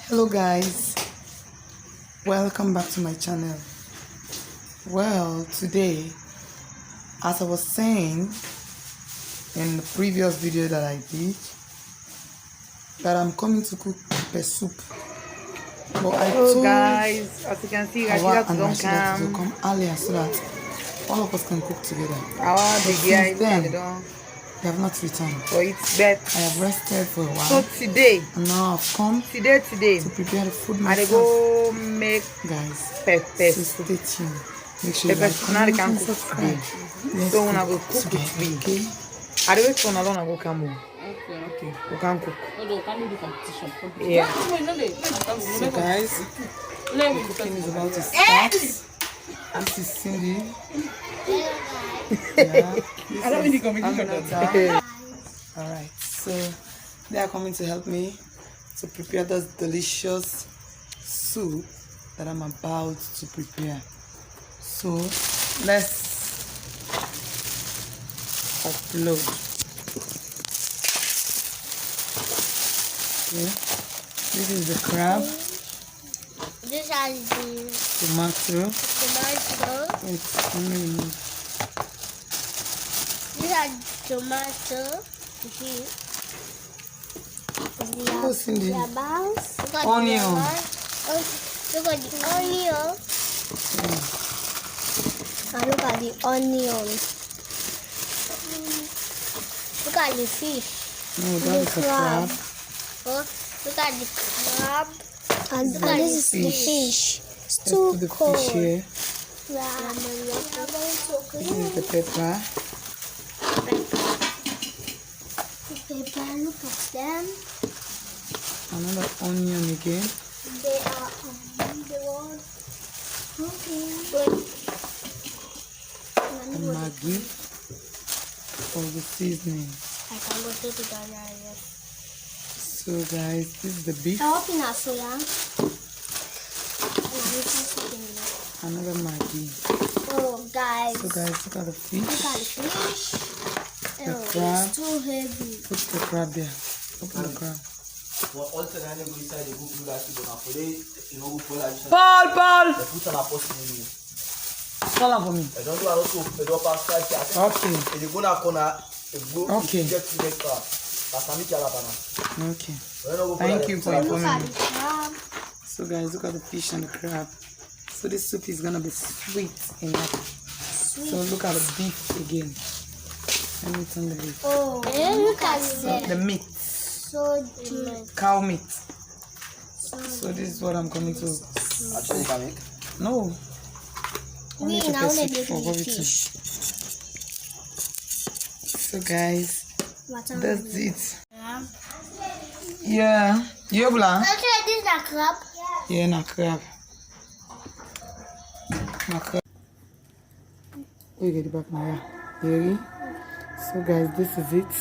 Hello guys, welcome back to my channel. Well, today, as I was saying in the previous video that I did, that I'm coming to cook pepper soup. But I told guys, as you can see, Rashida and Rashida to come earlier so that all of us can cook together. But since then, they have not returned. So it's better. I have rested for a while. So today, and now I've come today to prepare the food I myself. go make Guys, pepper. so stay tuned. Make sure you Pepper like, now they comment, can and cook subscribe. today. So when I go cook with me, okay? I don't wait for alone. I go come home. Okay. We can cook. Can do competition. Yeah. So guys, cooking is about to start. This is Cindy. Yeah. I don't really competition. Alright, so they are coming to help me to prepare this delicious soup that I'm about to prepare. So let's upload. Okay. This is the crab. This is the Tomato. It's only This is tomato. oh, Cindy. Onion. Look at the onion. And look at the onion. Look at the fish. No, that is a crab. Oh, look at the crab. And this is the fish. It's too Let's put the cold. fish here. Yeah. This is the pepper. Pepper, look at them. Another onion again. They are the one. Okay. And Maggi for the seasoning. I can go to the garden. So guys, this is the beef. I hope in a soya. Another Maggi. Oh, guys. So guys, look at the fish. Look at the fish. The Oh, crab. it's too heavy. Put the crab there. Open the crab. Paul! Call her for me. Okay. Okay. Thank you for informing Look at me. the crab. So guys, look at the fish and the crab. So this soup is gonna be sweet enough. Sweet. So look at the beef again. Let me turn the beef. Oh, look at The meat. so good. Cow meat. So this is what I'm coming to. No. Only We now pepper soup need for the Bobby. fish. So guys, that's it. Yeah. Yeah. You blah? Okay, this is a crab. Yeah, na crab. Na crab. Oh, you get it back, Maya. You ready? So guys, this is it.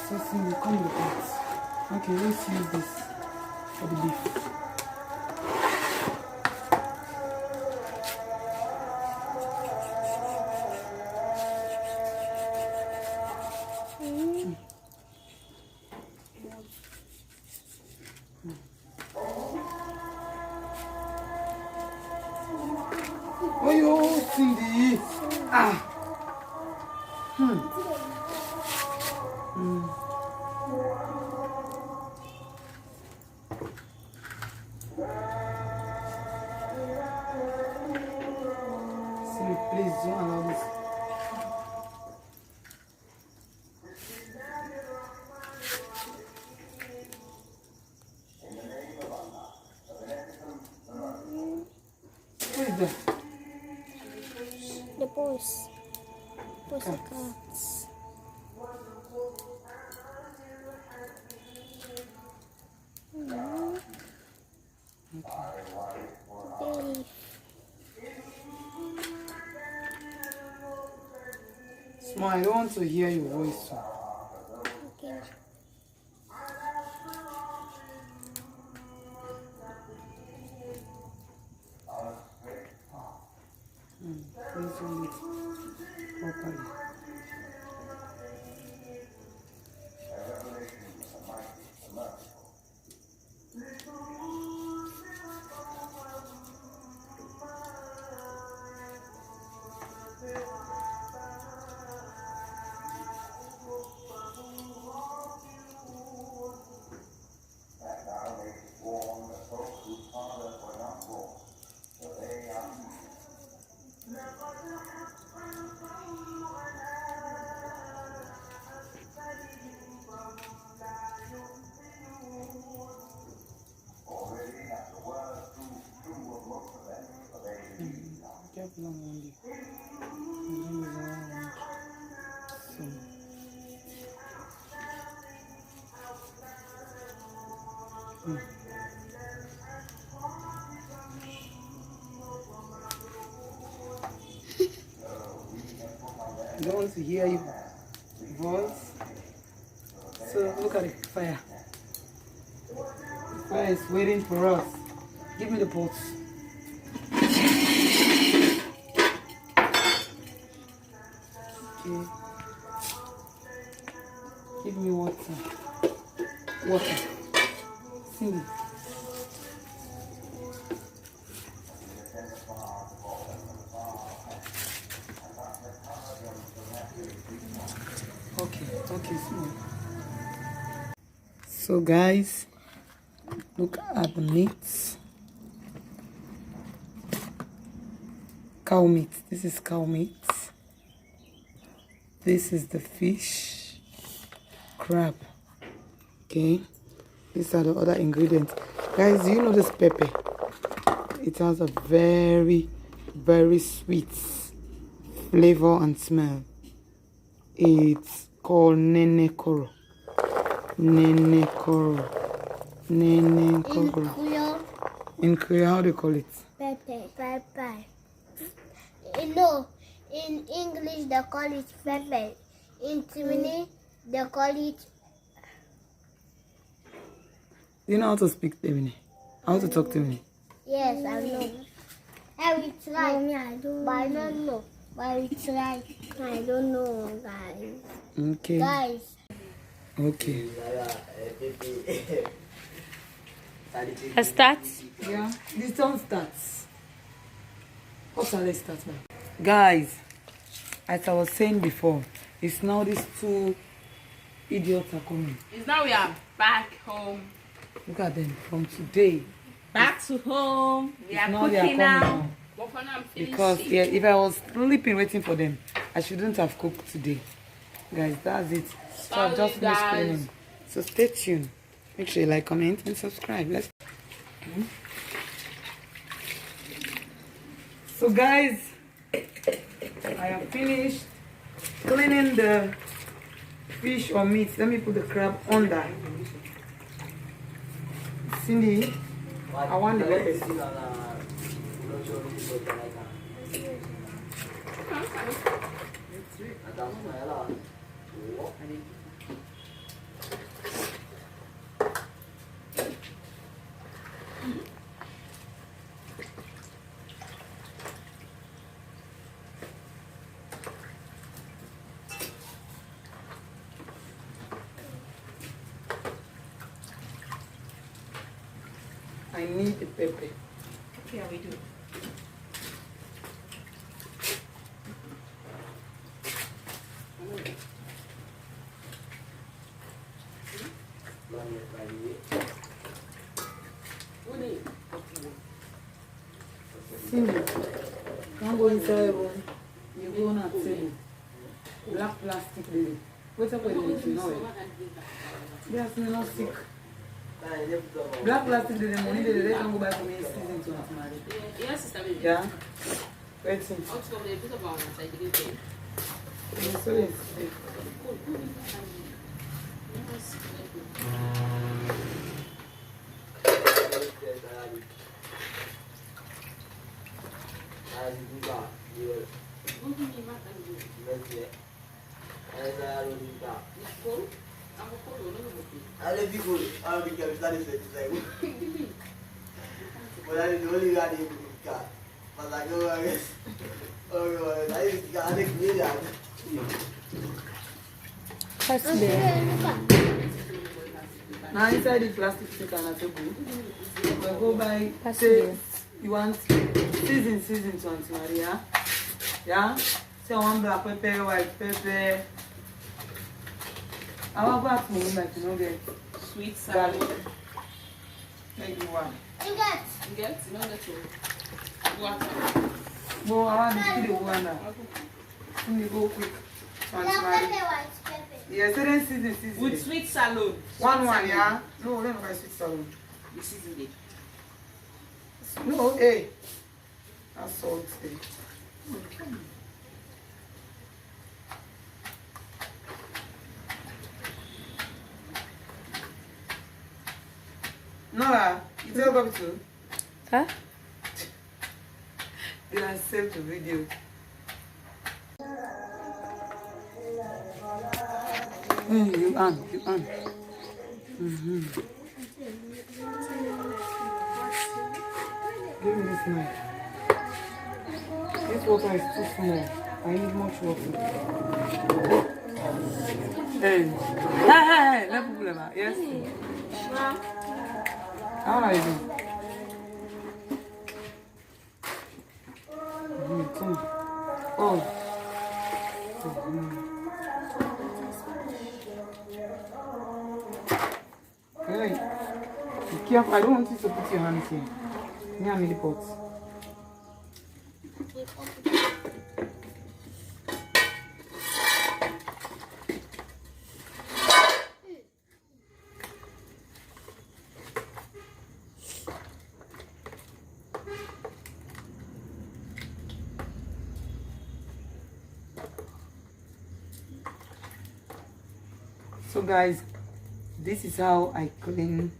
So Cindy, come with it. Okay, let's use this for the beef. Oh, yo, Cindy. Ah. Cindy, please don't allow this. What is that? The boys. Cats. Beef. Small, I don't want to hear your voice. So. Okay. Please hold it properly. I don't want to hear your voice. So look at the fire. The fire is waiting for us. Give me the pots. Okay. Give me water. Water. See. Okay, small. So guys, look at the meat. Cow meat. This is cow meat. This is the fish, crab. Okay, these are the other ingredients. Guys, do you know this pepper? It has a very, very sweet flavor and smell. It's called nene koro. Nene koro. Nene koro. In Korea, how do you call it? Pepper. Pepper. No, in English they call it pepper. In Timini they call it. Do you know how to speak Temini? How to talk Temini? Yes, I know. I will try. No, me, I don't. But I don't know. But I will try. I don't know, guys. Okay. Guys. Okay. I start. Yeah, this one starts. What shall I start now? Guys, as I was saying before, it's now these two idiots are coming. It's now we are back home. Look at them from today. Back to home. We are Now they are cooking coming now. now. But for now, I'm Because finishing. yeah, if I was sleeping waiting for them, I shouldn't have cooked today. Guys, that's it. So I've just finished cleaning. So stay tuned. Make sure you like, comment, and subscribe. Let's. So guys, I have finished cleaning the fish or meat. Let me put the crab under. Cindy, I want the lettuce. I need the pepper. Yeah, we do. Cindy, can't go inside room. You go on a table. Black plastic baby. What's up with it? You know it. Yes, me not sick. Black plastic the money they can go buy for me season to not marry. Yes, sister. Yeah. Wait till. Out from the put of our side, you get So yes. Now inside the plastic stick and a table, we go buy. Say you want season to Auntie Maria. Yeah. Say one black pepper, white pepper. I want back to like you know get sweet salad. garlic. Maybe one. You get? You know that's all. What? Go around the city one now. Let me go quick. Auntie Maria. Yes, then season. With sweet salad. One, yeah? No, let me buy sweet salad. You season it. No, hey. That's salt, hey. Nora, you tell Bobby too. Huh? They are saved the video. You on. Give me this knife. This water is too small. I need much water. Hey, no problem. Yes. How are you doing? Oh. Hey, be careful. I don't want you to put your hands here. Near me the pot. So guys, this is how I clean,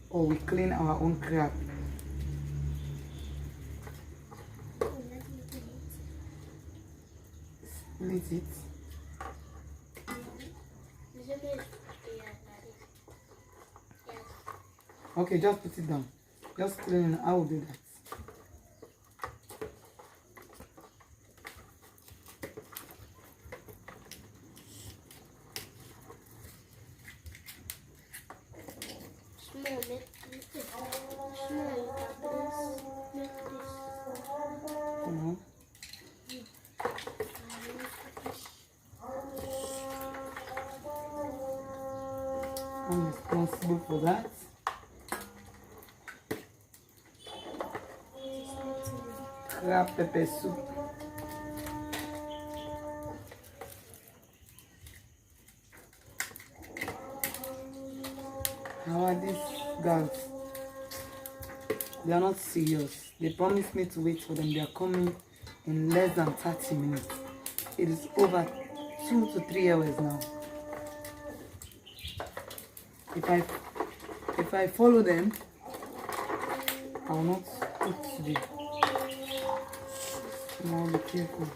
or we clean our own crab. Split it. Okay, just put it down. Just clean it. I will do that. I'm responsible for that. Crab pepper soup. How are these girls? They are not serious. They promised me to wait for them. They are coming in less than 30 minutes. It is over 2 to 3 hours now. If I follow them, I will not cook today. Now be careful.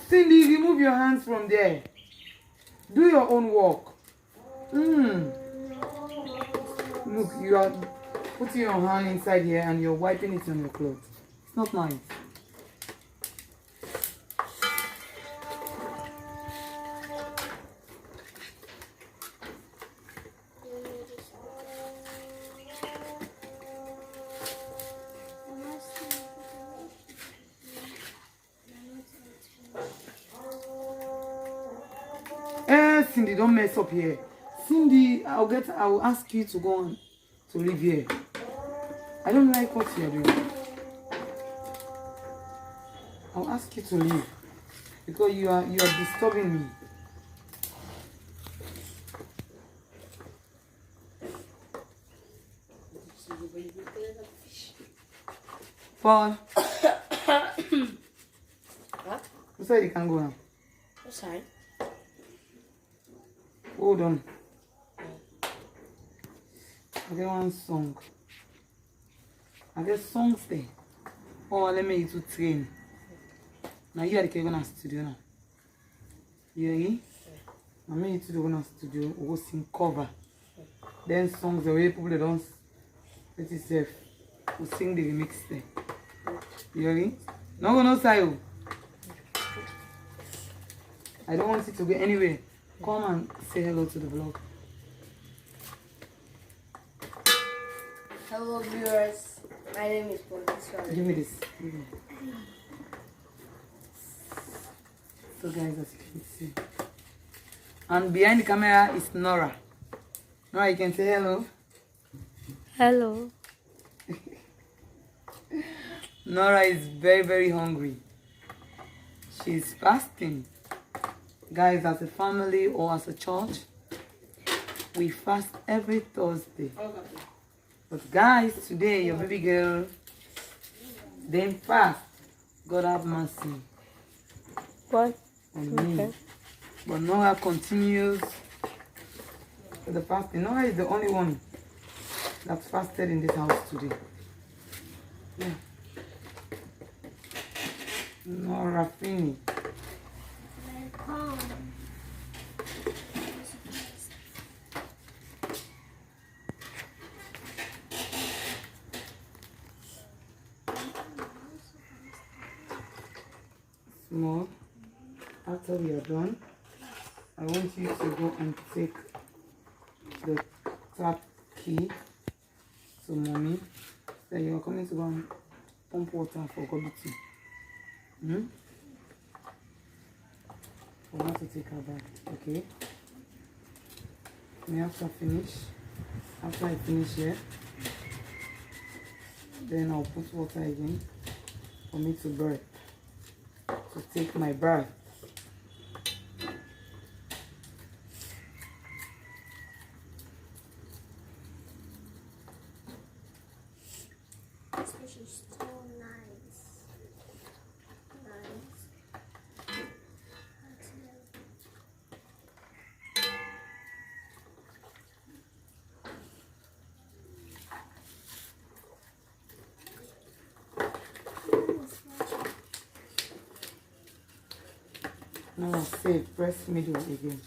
Cindy, remove your hands from there. Do your own work. Look, you are putting your hand inside here and you're wiping it on your clothes. It's not nice. Cindy, don't mess up here. Cindy, I will ask you to go on to leave here. I don't like what you're doing. I'll ask you to leave because you are disturbing me. Paul. What? You said you can go now. What's that? Hold on. I get one song. I get songs there. Oh, let me to train. Now you are the Kevin studio now. You ready? I mean to the one studio. We go sing cover. Then songs the way people don't let it safe. We sing the remix there. You ready? No go no style. I don't want you to go anywhere. Come and say hello to the vlog. Hello viewers, my name is Paul. Give me this. Give me. So guys, as you can see. And behind the camera is Nora. Nora, you can say hello. Hello. Nora is very, very hungry. She's fasting. Guys, as a family or as a church, we fast every Thursday. But guys, today your baby girl didn't fast. God have mercy. What? on me. Okay. But Noah continues the fasting. Noah is the only one that fasted in this house today. Yeah. Nora Fini. Small. After we are done, I want you to go and take the tap key to mommy. Then you are coming to go and pump water for Gobiti. For her to take her back, okay? Me after I finish here, then I'll put water again for me to birth, to take my bath. This is so nice. Now I say press middle again.